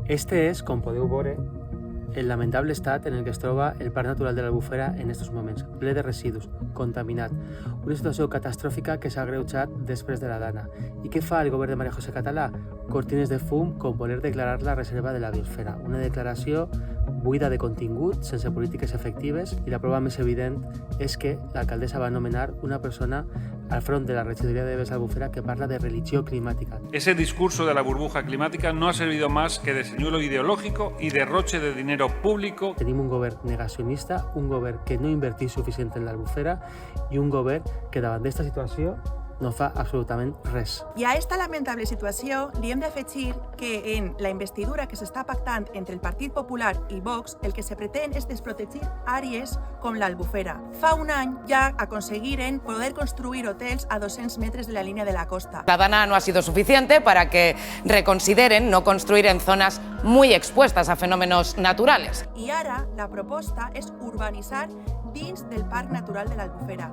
Este és, com podeu veure, el lamentable estat en el que es troba el Parc Natural de l'Albufera en aquests moments, ple de residus, contaminat. Una situació catastròfica que s'ha agreujat després de la Dana. I què fa el govern de María José Català? Cortines de fum com voler declarar la reserva de la biosfera. Una declaració buida de contingut, sense polítiques efectives, i la prova més evident és que l'alcaldessa va nomenar una persona al front de la regidoria de Albufera que parla de religión climática. Ese discurso de la burbuja climática no ha servido más que de señuelo ideológico y derroche de dinero público. Tenim un govern negacionista, un govern que no inverteix suficient en l'Albufera i un govern que davant d'esta situació no fa absolutament res. I a esta lamentable situació li hem d'afegir que en la investidura que s'està pactant entre el Partit Popular i Vox el que se pretén és desprotegir àrees com l'Albufera. Fa un any ja aconseguiren poder construir hotels a 200 metres de la línia de la costa. La Dana no ha sido suficiente para que reconsideren no construir en zonas muy expuestas a fenómenos naturales. I ara la proposta és urbanitzar dins del Parc Natural de l'Albufera.